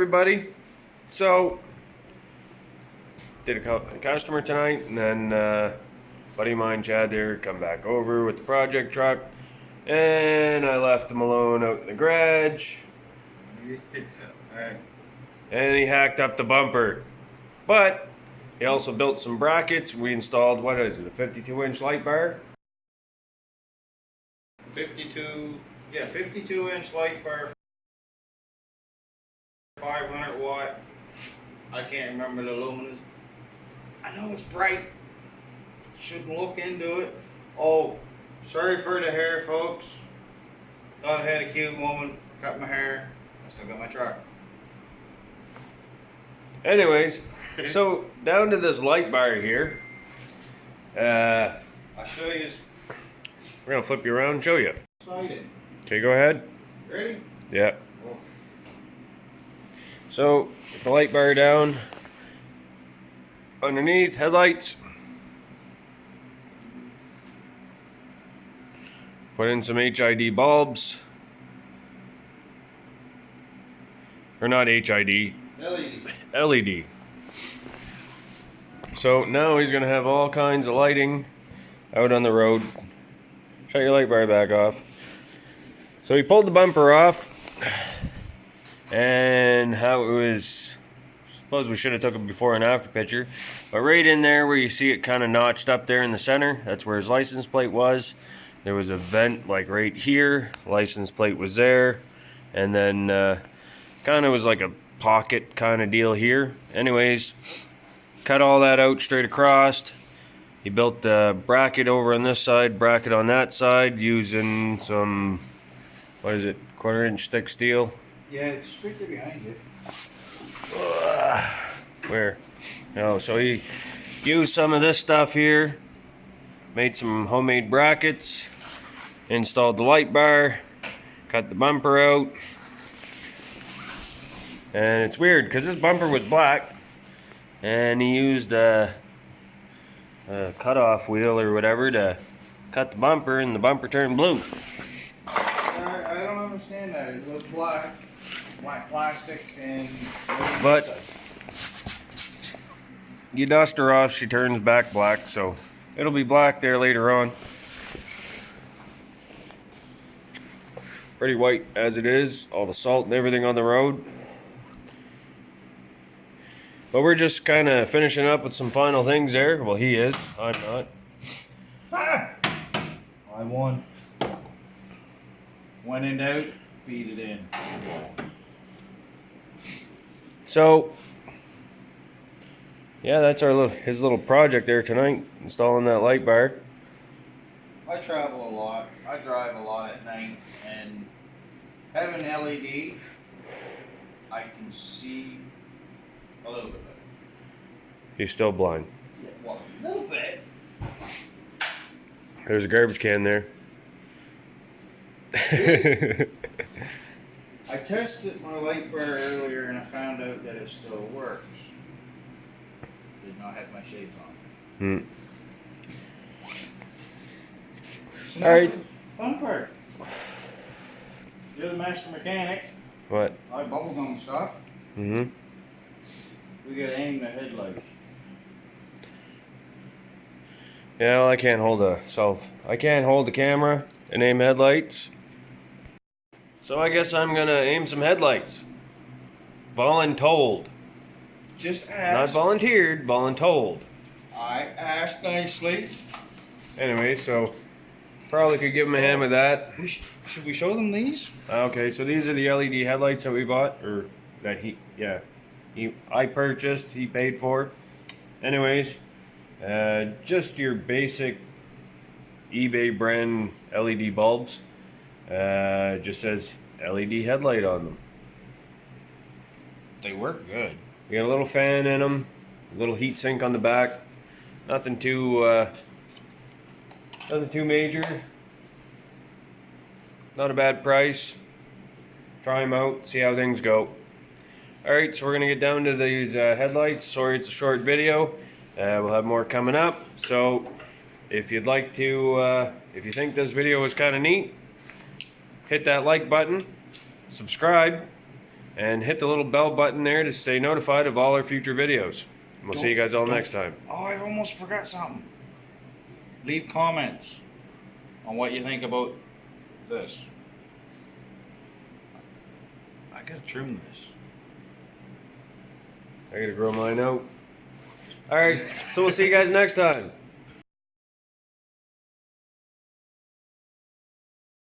everybody. So, did a customer tonight, and then buddy of mine, Chad, there, come back over with the project truck, and I left him alone out in the garage, and he hacked up the bumper. But he also built some brackets. We installed, what is it, a 52-inch light bar? 52-inch light bar, 500 watt. I can't remember the lumens. I know it's bright. Shouldn't look into it. Oh, sorry for the hair, folks. Thought I had a cute woman. Cut my hair. I still got my truck. Anyways, so down to this light bar here. I'll show you. We're gonna flip you around and show you. Excited. Okay, go ahead. Ready? Yeah. So, get the light bar down. Underneath, headlights. Put in some HID bulbs. Or not HID. LED. So now he's gonna have all kinds of lighting out on the road. Shut your light bar back off. So he pulled the bumper off, and how it was, I suppose we should have took a before and after picture, but right in there where you see it kind of notched up there in the center, that's where his license plate was. There was a vent like right here, license plate was there, and then kind of was like a pocket kind of deal here. Anyways, cut all that out straight across. He built a bracket over on this side, bracket on that side, using some, what is it, 1/4-inch thick steel? Yeah, it's right there behind you. Where? Oh, so he used some of this stuff here, made some homemade brackets, installed the light bar, cut the bumper out. And it's weird because this bumper was black, and he used a cutoff wheel or whatever to cut the bumper, and the bumper turned blue. I don't understand that. It was black plastic, and But you dust her off, she turns back black, so it'll be black there later on. Pretty white as it is, all the salt and everything on the road. But we're just kind of finishing up with some final things there. Well, he is. I'm not. I won. When in doubt, beat it in. So, yeah, that's his little project there tonight, installing that light bar. I travel a lot. I drive a lot at night, and having LED, I can see a little bit better. He's still blind. Yeah, well, a little bit. There's a garbage can there. I tested my light bar earlier, and I found out that it still works. Did not have my shades on. So All right. Fun part. You're the master mechanic. What? I bubblegum stuff. Mm-hmm. We gotta aim the headlights. Yeah, well, I can't hold the camera and aim headlights. So I guess I'm gonna aim some headlights. Voluntold. Just Not ask. volunteered, voluntold. I asked nicely. Anyway, so probably could give him a hand with that. Should we show them these? Okay, so these are the LED headlights that we bought, or that I purchased, he paid for. Anyways, just your basic eBay brand LED bulbs. Just says LED headlight on them. They work good. We got a little fan in them, a little heat sink on the back. Nothing too major. Not a bad price. Try them out, see how things go. Alright, so we're going to get down to these headlights. Sorry it's a short video. We'll have more coming up. So if you'd like to, if you think this video was kind of neat, hit that like button, subscribe, and hit the little bell button there to stay notified of all our future videos. And we'll see you guys all next time. Oh, I almost forgot something. Leave comments on what you think about this. I gotta trim this. I gotta grow mine out. Alright, so we'll see you guys next time.